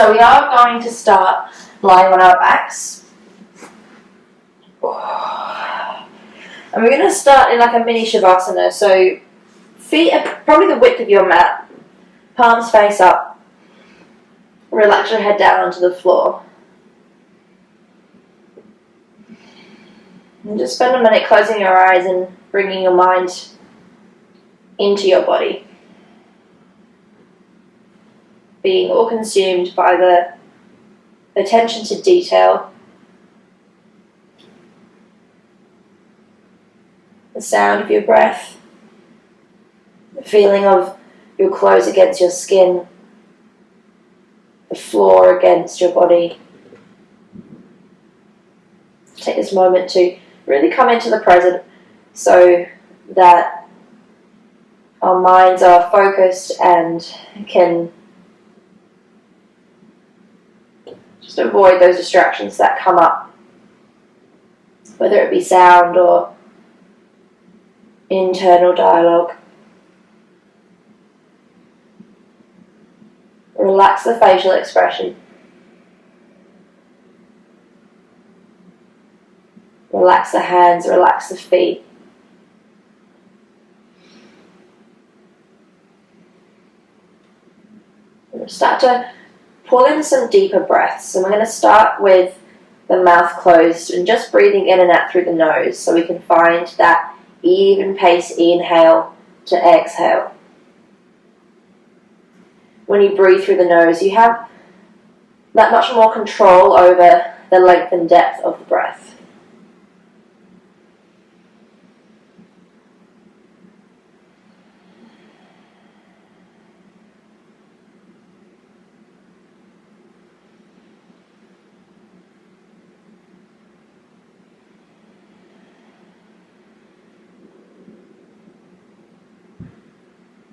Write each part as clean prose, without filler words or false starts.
So we are going to start lying on our backs. And we're going to start in like a mini shavasana. So feet are probably the width of your mat. Palms face up. Relax your head down onto the floor. And just spend a minute closing your eyes and bringing your mind into your body. Being all consumed by the attention to detail, the sound of your breath, the feeling of your clothes against your skin, the floor against your body. Take this moment to really come into the present so that our minds are focused and can just avoid those distractions that come up, whether it be sound or internal dialogue. Relax the facial expression. Relax the hands, relax the feet. We'll start to pull in some deeper breaths. And we're going to start with the mouth closed and just breathing in and out through the nose so we can find that even pace inhale to exhale. When you breathe through the nose, you have that much more control over the length and depth of the breath.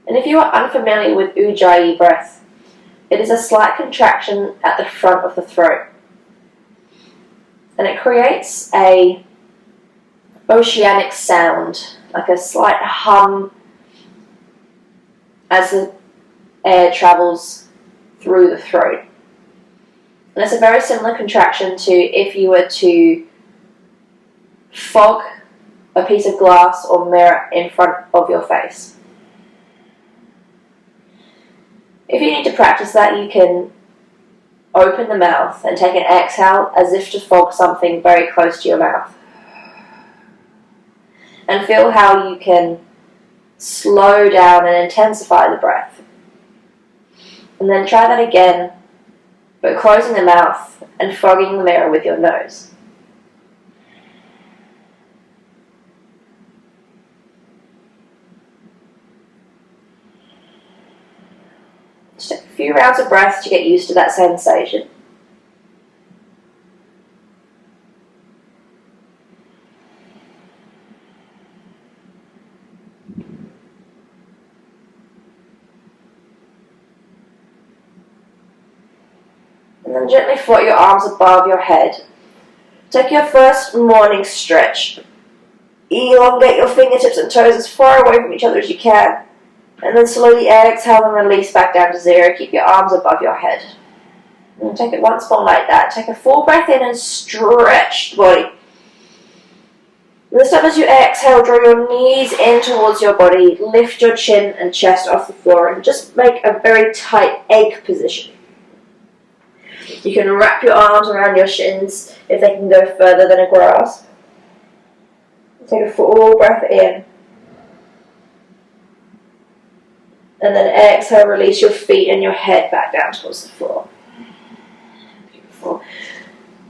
And if you are unfamiliar with Ujjayi breath, it is a slight contraction at the front of the throat. And it creates a oceanic sound, like a slight hum as the air travels through the throat. And it's a very similar contraction to if you were to fog a piece of glass or mirror in front of your face. If you need to practice that, you can open the mouth and take an exhale as if to fog something very close to your mouth. And feel how you can slow down and intensify the breath. And then try that again, but closing the mouth and fogging the mirror with your nose. Just take a few rounds of breath to get used to that sensation. And then gently float your arms above your head. Take your first morning stretch. Elongate your fingertips and toes as far away from each other as you can. And then slowly exhale and release back down to zero. Keep your arms above your head. And take it once more like that. Take a full breath in and stretch the body. This time as you exhale, draw your knees in towards your body. Lift your chin and chest off the floor and just make a very tight egg position. You can wrap your arms around your shins if they can go further than a grasp. Take a full breath in. And then exhale, release your feet and your head back down towards the floor. Beautiful.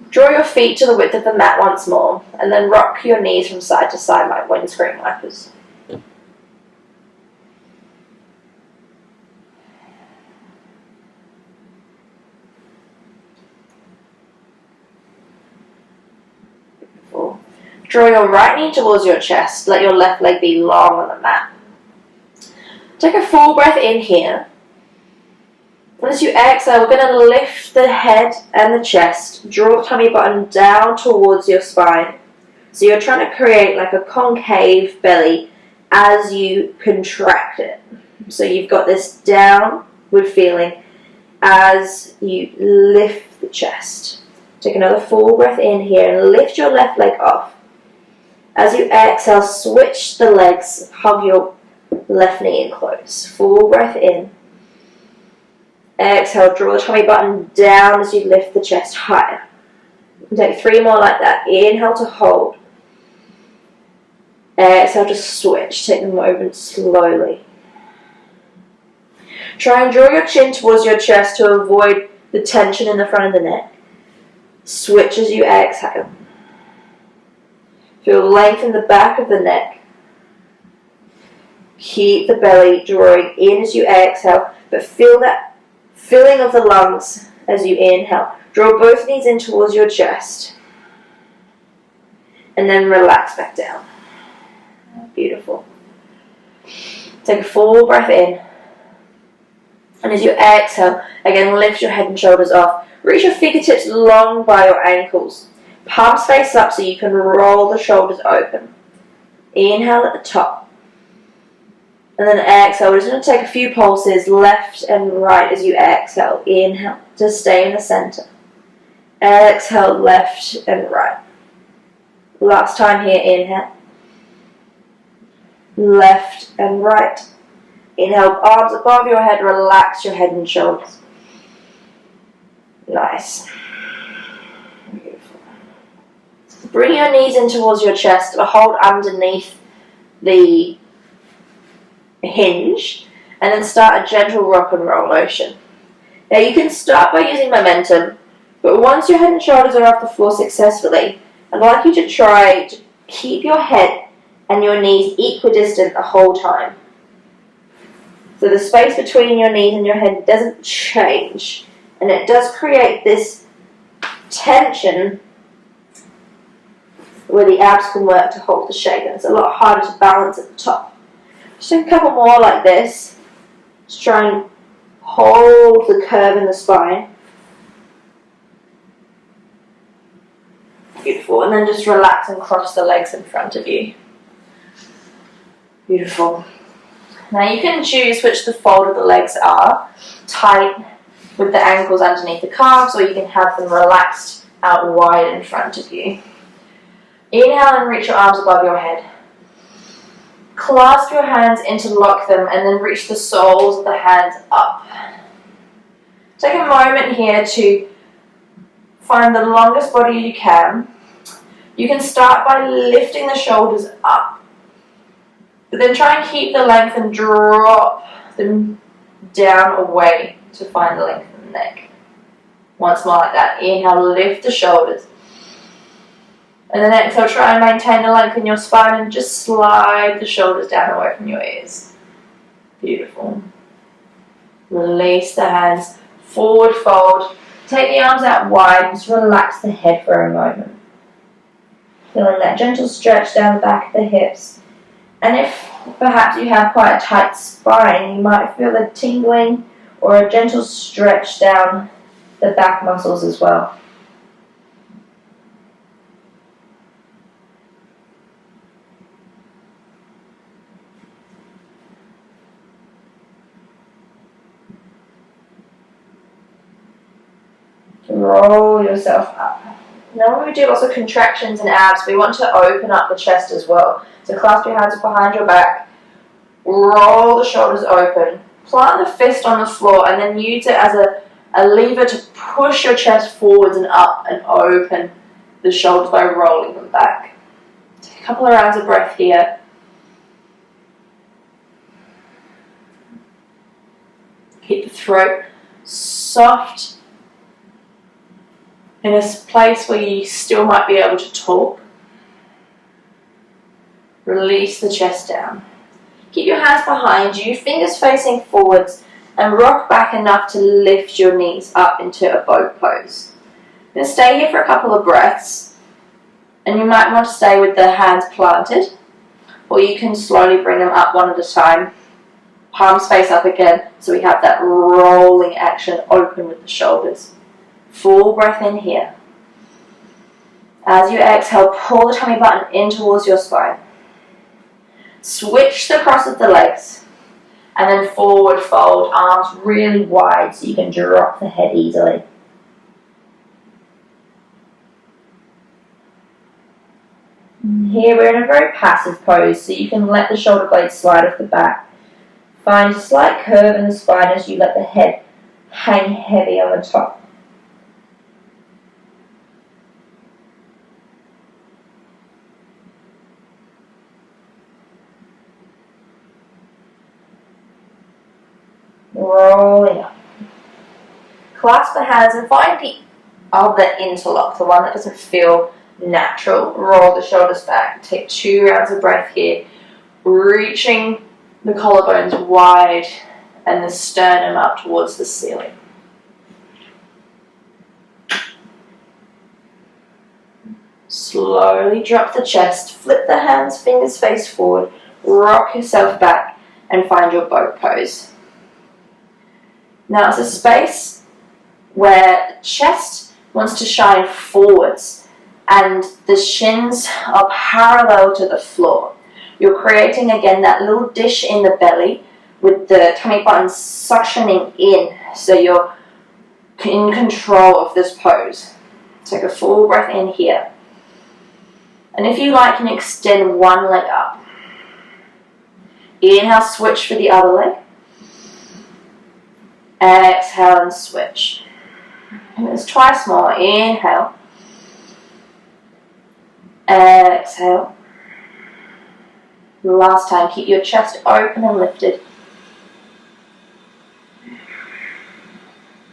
Draw your feet to the width of the mat once more, and then rock your knees from side to side like windscreen wipers. Beautiful. Draw your right knee towards your chest. Let your left leg be long on the mat. Take a full breath in here. And as you exhale, we're going to lift the head and the chest. Draw the tummy button down towards your spine. So you're trying to create like a concave belly as you contract it. So you've got this downward feeling as you lift the chest. Take another full breath in here and lift your left leg off. As you exhale, switch the legs, hug your left knee in close. Full breath in. Exhale, draw the tummy button down as you lift the chest higher. Take 3 more like that. Inhale to hold. Exhale to switch. Take the movement slowly. Try and draw your chin towards your chest to avoid the tension in the front of the neck. Switch as you exhale. Feel length in the back of the neck. Keep the belly drawing in as you exhale, but feel that filling of the lungs as you inhale. Draw both knees in towards your chest. And then relax back down. Beautiful. Take a full breath in. And as you exhale, again lift your head and shoulders off. Reach your fingertips long by your ankles. Palms face up so you can roll the shoulders open. Inhale at the top. And then exhale. We're just going to take a few pulses left and right as you exhale. Inhale to stay in the center. Exhale left and right. Last time here, inhale. Left and right. Inhale, arms above your head, relax your head and shoulders. Nice. Beautiful. Bring your knees in towards your chest, but hold underneath the hinge, and then start a gentle rock and roll motion. Now you can start by using momentum, but once your head and shoulders are off the floor successfully, I'd like you to try to keep your head and your knees equidistant the whole time. So the space between your knees and your head doesn't change, and it does create this tension where the abs can work to hold the shape, and it's a lot harder to balance at the top. Just a couple more like this. Just try and hold the curve in the spine. Beautiful. And then just relax and cross the legs in front of you. Beautiful. Now you can choose which the fold of the legs are. Tight with the ankles underneath the calves, or you can have them relaxed out wide in front of you. Inhale and reach your arms above your head. Clasp your hands, interlock them, and then reach the soles of the hands up. Take a moment here to find the longest body you can. You can start by lifting the shoulders up, but then try and keep the length and drop them down away to find the length in the neck. Once more like that. Inhale, lift the shoulders. And then exhale, try and maintain the length in your spine and just slide the shoulders down away from your ears. Beautiful. Release the hands, forward fold. Take the arms out wide, just relax the head for a moment. Feeling that gentle stretch down the back of the hips. And if perhaps you have quite a tight spine, you might feel a tingling or a gentle stretch down the back muscles as well. Roll yourself up. Now when we do lots of contractions and abs, we want to open up the chest as well. So clasp your hands behind your back, roll the shoulders open, plant the fist on the floor, and then use it as a lever to push your chest forwards and up and open the shoulders by rolling them back. Take a couple of rounds of breath here. Keep the throat soft in a place where you still might be able to talk. Release the chest down. Keep your hands behind you, fingers facing forwards, and rock back enough to lift your knees up into a boat pose. You're going to stay here for a couple of breaths, and you might want to stay with the hands planted, or you can slowly bring them up one at a time. Palms face up again, so we have that rolling action open with the shoulders. Full breath in here. As you exhale, pull the tummy button in towards your spine. Switch the cross of the legs. And then forward fold, arms really wide so you can drop the head easily. Here we're in a very passive pose, so you can let the shoulder blades slide off the back. Find a slight curve in the spine as you let the head hang heavy on the top. Rolling up. Clasp the hands and find the other interlock, the one that doesn't feel natural. Roll the shoulders back. Take 2 rounds of breath here, reaching the collarbones wide and the sternum up towards the ceiling. Slowly drop the chest, flip the hands, fingers face forward, rock yourself back and find your boat pose. Now it's a space where the chest wants to shine forwards and the shins are parallel to the floor. You're creating again that little dish in the belly with the tummy buttons suctioning in, so you're in control of this pose. Take a full breath in here. And if you like, you can extend one leg up. Inhale, switch for the other leg. Exhale and switch. And it's twice more. Inhale. Exhale. Last time, keep your chest open and lifted.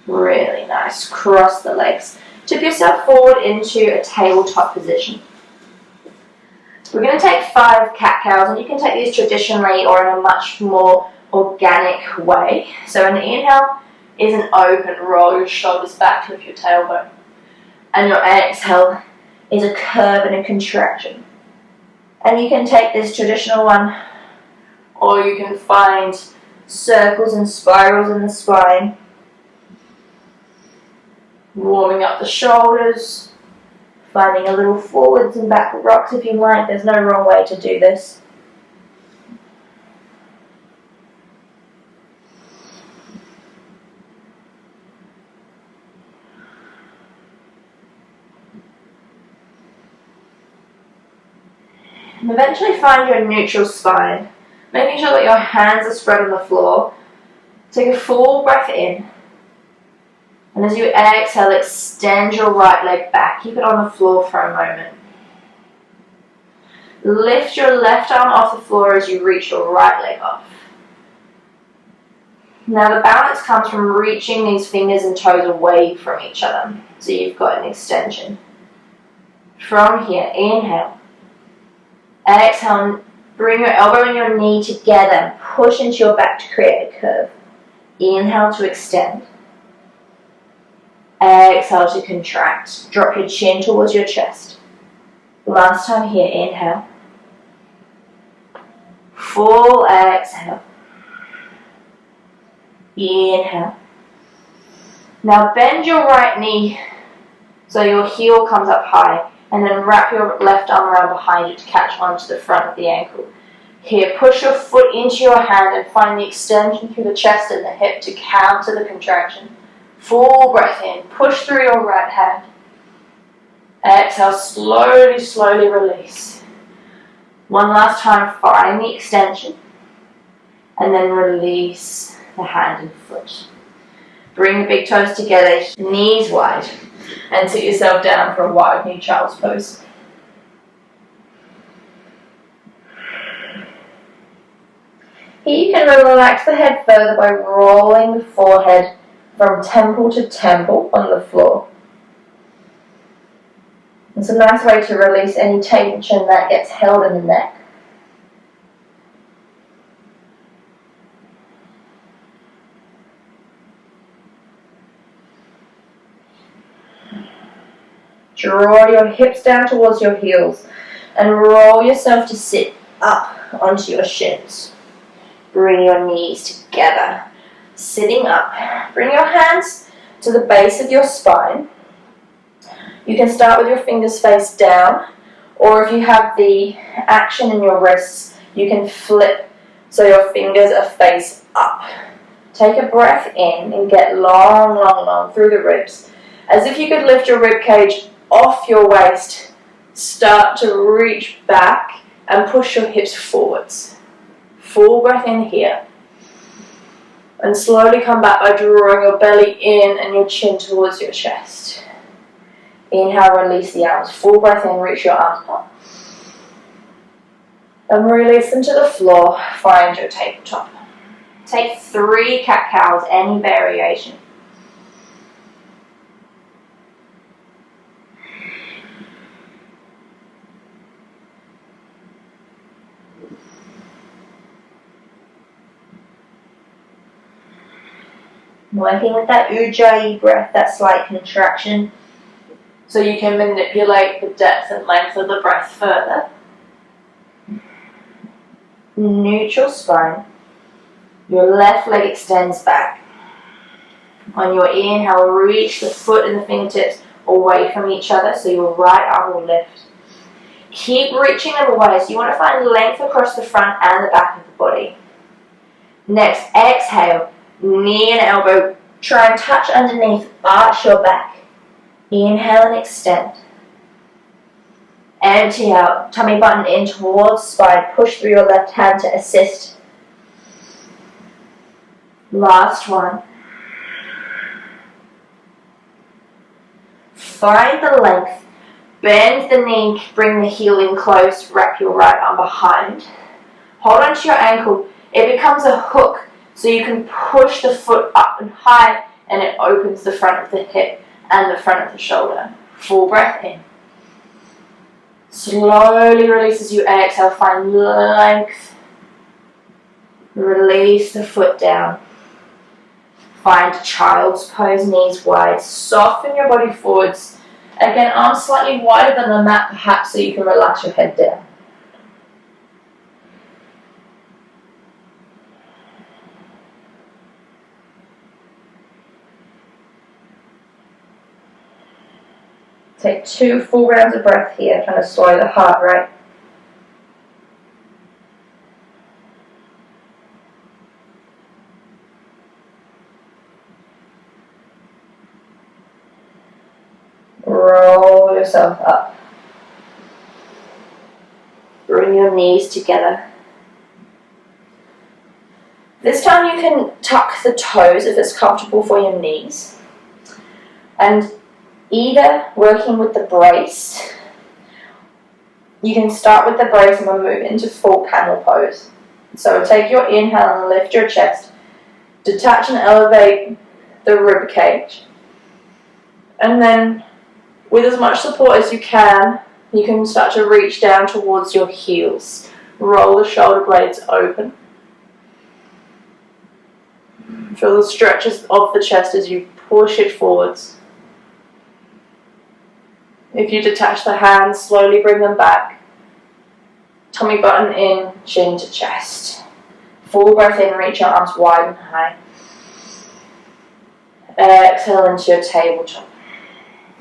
Really nice. Cross the legs. Tip yourself forward into a tabletop position. We're going to take 5 cat-cows, and you can take these traditionally or in a much more organic way. So an inhale is an open, roll your shoulders back, lift your tailbone. And your exhale is a curve and a contraction. And you can take this traditional one, or you can find circles and spirals in the spine. Warming up the shoulders, finding a little forwards and back rocks if you like. There's no wrong way to do this. And eventually find your neutral spine, making sure that your hands are spread on the floor. Take a full breath in. And as you exhale, extend your right leg back. Keep it on the floor for a moment. Lift your left arm off the floor as you reach your right leg off. Now the balance comes from reaching these fingers and toes away from each other, so you've got an extension. From here, inhale. Exhale, bring your elbow and your knee together and push into your back to create a curve. Inhale to extend. Exhale to contract. Drop your chin towards your chest. Last time here, inhale. Full exhale. Inhale. Now bend your right knee so your heel comes up high, and then wrap your left arm around behind you to catch onto the front of the ankle. Here, push your foot into your hand and find the extension through the chest and the hip to counter the contraction. Full breath in. Push through your right hand. Exhale, slowly, slowly release. One last time, find the extension. And then release the hand and foot. Bring the big toes together, knees wide. And sit yourself down for a wide knee child's pose. Here you can relax the head further by rolling the forehead from temple to temple on the floor. It's a nice way to release any tension that gets held in the neck. Draw your hips down towards your heels and roll yourself to sit up onto your shins. Bring your knees together. Sitting up. Bring your hands to the base of your spine. You can start with your fingers face down, or if you have the action in your wrists, you can flip so your fingers are face up. Take a breath in and get long, long, long through the ribs. As if you could lift your rib cage off your waist. Start to reach back and push your hips forwards. Full breath in here. And slowly come back by drawing your belly in and your chin towards your chest. Inhale, release the arms. Full breath in, reach your arms up. And release them to the floor. Find your tabletop. Take 3 cat-cows, any variation. Working with that ujjayi breath, that slight contraction, so you can manipulate the depth and length of the breath further. Neutral spine. Your left leg extends back. On your inhale, reach the foot and the fingertips away from each other, so your right arm will lift. Keep reaching them away, so you want to find length across the front and the back of the body. Next, exhale. Knee and elbow, try and touch underneath, arch your back. Inhale and extend. Empty out, tummy button in towards spine, push through your left hand to assist. Last one. Find the length, bend the knee, bring the heel in close, wrap your right arm behind. Hold onto your ankle, it becomes a hook. So you can push the foot up and high and it opens the front of the hip and the front of the shoulder. Full breath in. Slowly release as you exhale, find length. Release the foot down. Find child's pose, knees wide. Soften your body forwards. Again, arms slightly wider than the mat perhaps so you can relax your head down. Take 2 full rounds of breath here, trying to slow the heart rate. Roll yourself up. Bring your knees together. This time you can tuck the toes if it's comfortable for your knees. And either working with the brace, you can start with the brace and we'll move into full camel pose. So take your inhale and lift your chest, detach and elevate the rib cage, and then with as much support as you can start to reach down towards your heels. Roll the shoulder blades open. Feel the stretches of the chest as you push it forwards. If you detach the hands, slowly bring them back. Tummy button in, chin to chest. Full breath in, reach your arms wide and high. Exhale into your tabletop.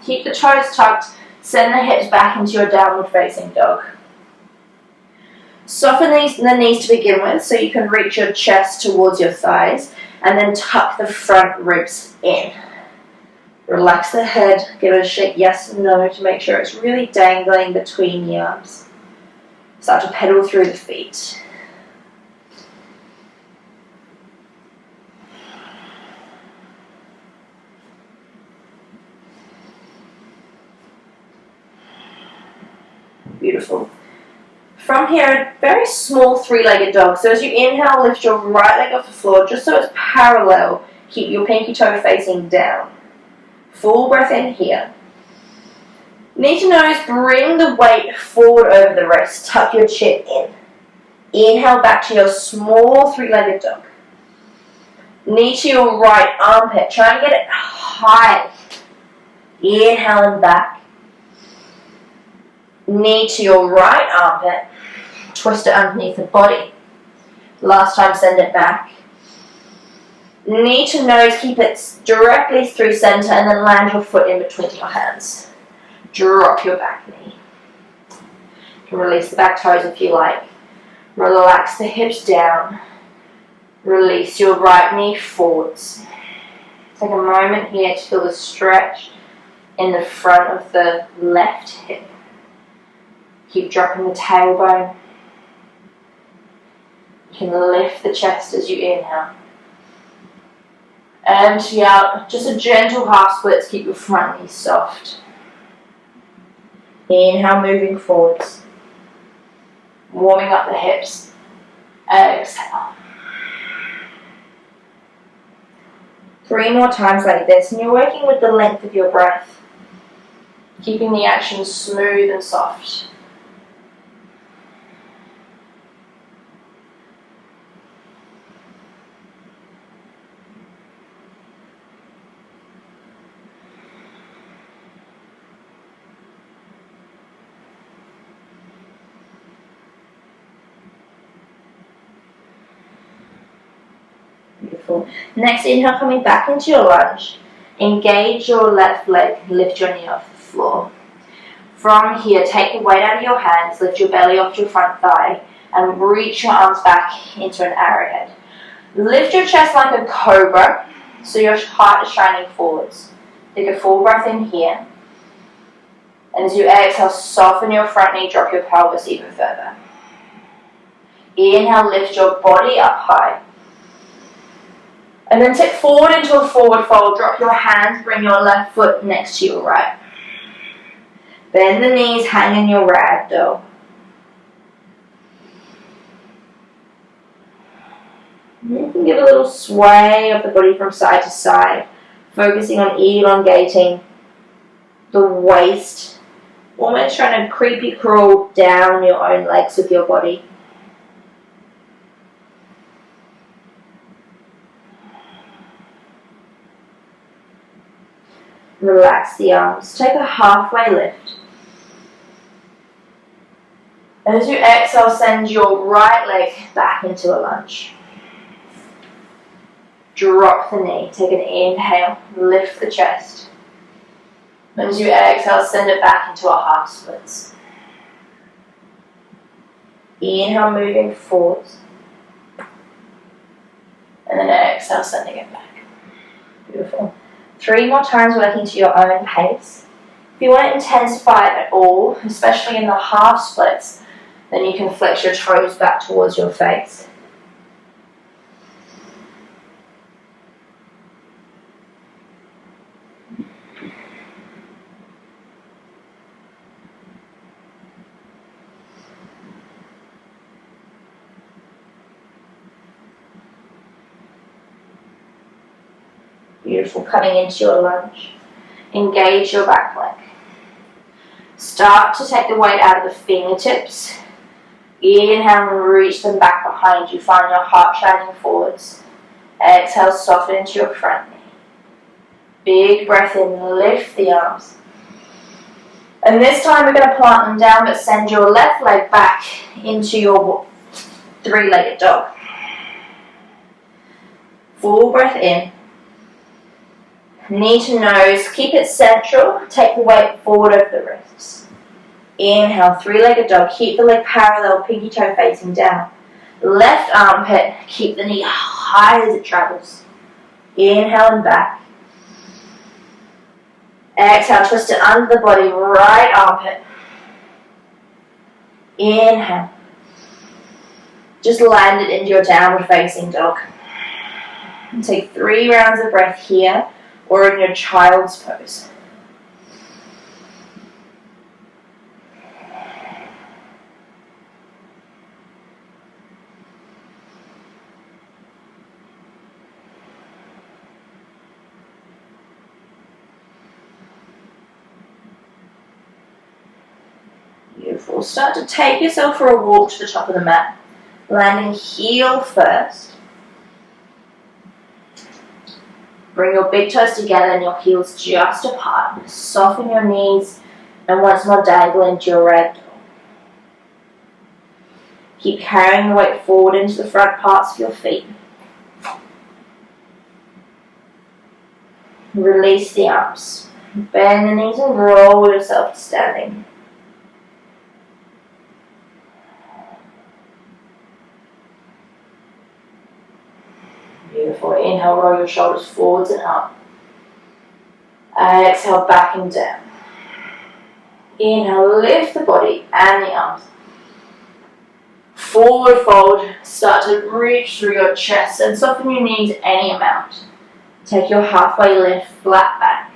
Keep the toes tucked, send the hips back into your downward facing dog. Soften the knees to begin with so you can reach your chest towards your thighs and then tuck the front ribs in. Relax the head, give it a shake yes and no to make sure it's really dangling between the arms. Start to pedal through the feet. Beautiful. From here, very small 3-legged dog. So as you inhale, lift your right leg off the floor just so it's parallel. Keep your pinky toe facing down. Full breath in here. Knee to nose, bring the weight forward over the wrist. Tuck your chin in. Inhale back to your small 3-legged dog. Knee to your right armpit. Try and get it high. Inhale and back. Knee to your right armpit. Twist it underneath the body. Last time, send it back. Knee to nose, keep it directly through center and then land your foot in between your hands. Drop your back knee. You can release the back toes if you like. Relax the hips down. Release your right knee forwards. Take a moment here to feel the stretch in the front of the left hip. Keep dropping the tailbone. You can lift the chest as you inhale. Empty out, just a gentle half split to keep your front knee soft. Inhale, moving forwards. Warming up the hips. Exhale. 3 more times like this, and you're working with the length of your breath, keeping the action smooth and soft. Beautiful. Next inhale, coming back into your lunge. Engage your left leg, lift your knee off the floor. From here, take the weight out of your hands, lift your belly off your front thigh, and reach your arms back into an arrowhead. Lift your chest like a cobra, so your heart is shining forwards. Take a full breath in here. And as you exhale, soften your front knee, drop your pelvis even further. Inhale, lift your body up high. And then tip forward into a forward fold. Drop your hands, bring your left foot next to your right. Bend the knees, hang in your ragdoll. You can give a little sway of the body from side to side, focusing on elongating the waist, almost trying to creepy crawl down your own legs with your body. Relax the arms. Take a halfway lift. And as you exhale, send your right leg back into a lunge. Drop the knee. Take an inhale. Lift the chest. And as you exhale, send it back into a half splits. Inhale, moving forwards. And then exhale, sending it back. Beautiful. 3 more times working to your own pace. If you want to intensify it at all, especially in the half splits, then you can flex your toes back towards your face. Beautiful. Coming into your lunge. Engage your back leg. Start to take the weight out of the fingertips. Inhale and reach them back behind you. Find your heart shining forwards. Exhale, soften into your front knee. Big breath in, lift the arms. And this time we're going to plant them down, but send your left leg back into your 3-legged dog. Full breath in. Knee to nose, keep it central, take the weight forward over the wrists. Inhale, 3-legged dog, keep the leg parallel, pinky toe facing down. Left armpit, keep the knee high as it travels. Inhale and back. Exhale, twist it under the body, right armpit. Inhale. Just land it into your downward facing dog. And take 3 rounds of breath here, or in your child's pose. Beautiful. Start to take yourself for a walk to the top of the mat, landing heel first. Bring your big toes together and your heels just apart. Soften your knees and once more dangle into your ragdoll. Keep carrying the weight forward into the front parts of your feet. Release the arms. Bend the knees and roll yourself to standing. Beautiful. Inhale, roll your shoulders forwards and up. Exhale, back and down. Inhale, lift the body and the arms. Forward fold, start to reach through your chest and soften your knees any amount. Take your halfway lift, flat back.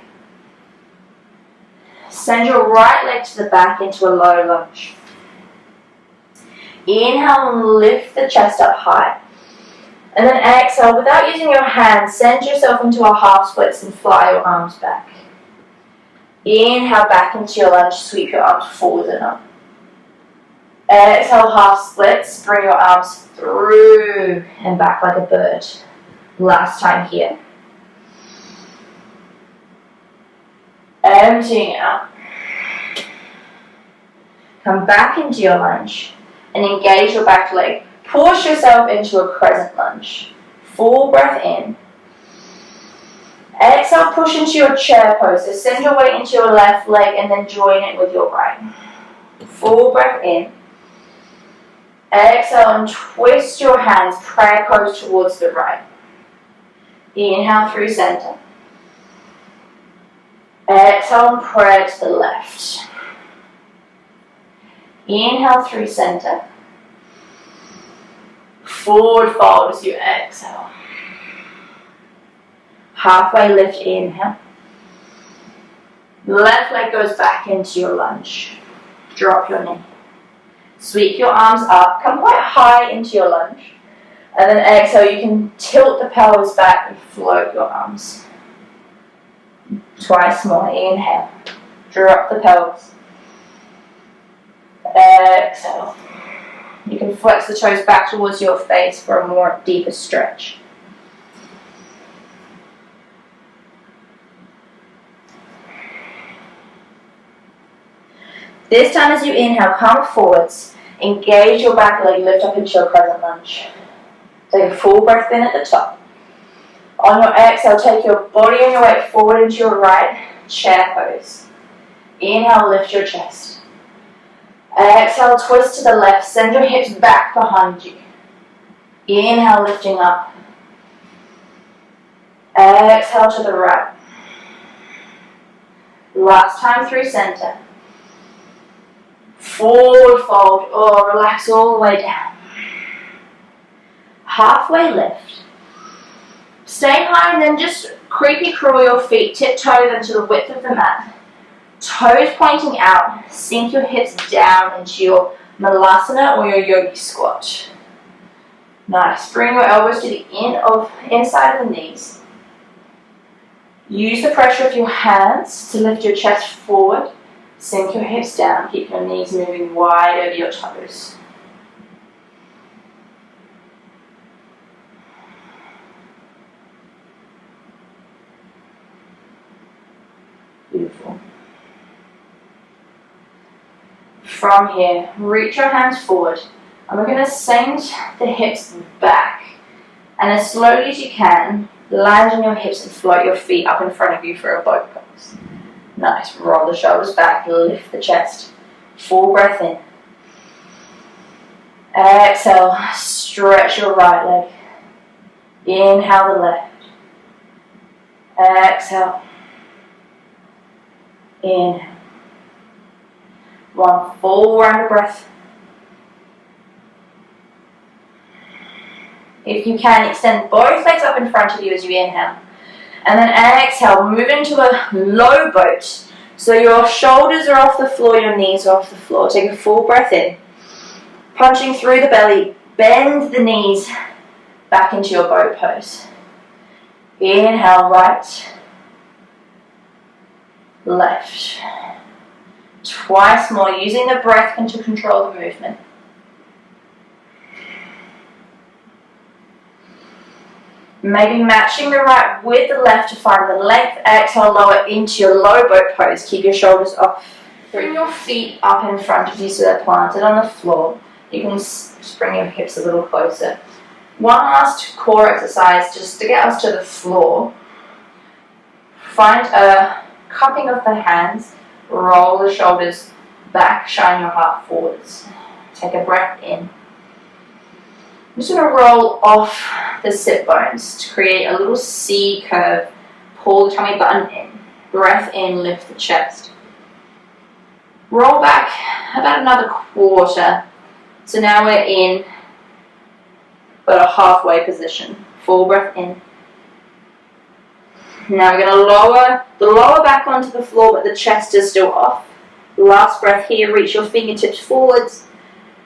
Send your right leg to the back into a low lunge. Inhale and lift the chest up high. And then exhale, without using your hands, send yourself into a half splits and fly your arms back. Inhale back into your lunge, sweep your arms forward and up. Exhale, half splits, bring your arms through and back like a bird. Last time here. Emptying out. Come back into your lunge and engage your back leg. Push yourself into a crescent lunge. Full breath in. Exhale, push into your chair pose. So send your weight into your left leg and then join it with your right. Full breath in. Exhale and twist your hands, prayer pose towards the right. Inhale through center. Exhale and prayer to the left. Inhale through center. Forward fold as you exhale. Halfway lift, inhale. Left leg goes back into your lunge. Drop your knee. Sweep your arms up. Come quite high into your lunge. And then exhale, you can tilt the pelvis back and float your arms. Twice more. Inhale. Drop the pelvis. Exhale. You can flex the toes back towards your face for a more deeper stretch. This time as you inhale, come forwards. Engage your back leg, lift up into your crescent lunge. Take a full breath in at the top. On your exhale, take your body and your weight forward into your right chair pose. Inhale, lift your chest. Exhale, twist to the left. Send your hips back behind you. Inhale, lifting up. Exhale to the right. Last time through center. Forward fold, or relax all the way down. Halfway lift. Stay high and then just creepy crawl your feet, tiptoe them to the width of the mat. Toes pointing out, sink your hips down into your malasana or your yogi squat. Nice, bring your elbows to the inside of the knees. Use the pressure of your hands to lift your chest forward. Sink your hips down, keep your knees moving wide over your toes. Beautiful. From here, reach your hands forward, and we're going to send the hips back. And as slowly as you can, land on your hips and float your feet up in front of you for a boat pose. Nice. Roll the shoulders back, lift the chest. Full breath in. Exhale, stretch your right leg. Inhale the left. Exhale. Inhale. One full round of breath. If you can, extend both legs up in front of you as you inhale. And then exhale, move into a low boat. So your shoulders are off the floor, your knees are off the floor. Take a full breath in. Punching through the belly, bend the knees back into your boat pose. Inhale, right, left. Twice more, using the breath to control the movement. Maybe matching the right with the left to find the length. Exhale, lower into your low boat pose. Keep your shoulders off. Bring your feet up in front of you so they're planted on the floor. You can just bring your hips a little closer. One last core exercise just to get us to the floor. Find a cupping of the hands. Roll the shoulders back, shine your heart forwards. Take a breath in. I'm just going to roll off the sit bones to create a little C curve. Pull the tummy button in. Breath in, lift the chest. Roll back about another quarter. So now we're in about a halfway position. Full breath in. Now we're going to lower the lower back onto the floor, but the chest is still off. Last breath here, reach your fingertips forwards,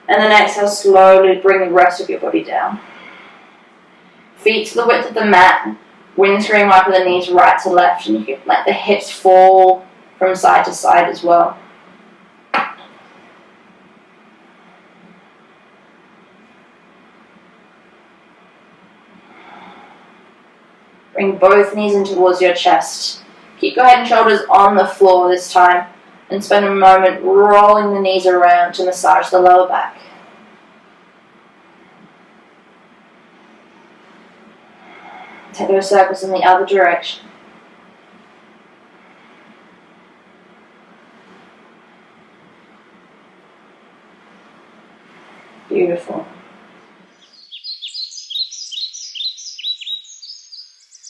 and then exhale, slowly bring the rest of your body down. Feet to the width of the mat, windscreen wiper the knees right to left, and you can let the hips fall from side to side as well. Bring both knees in towards your chest. Keep your head and shoulders on the floor this time, and spend a moment rolling the knees around to massage the lower back. Take those circles in the other direction. Beautiful.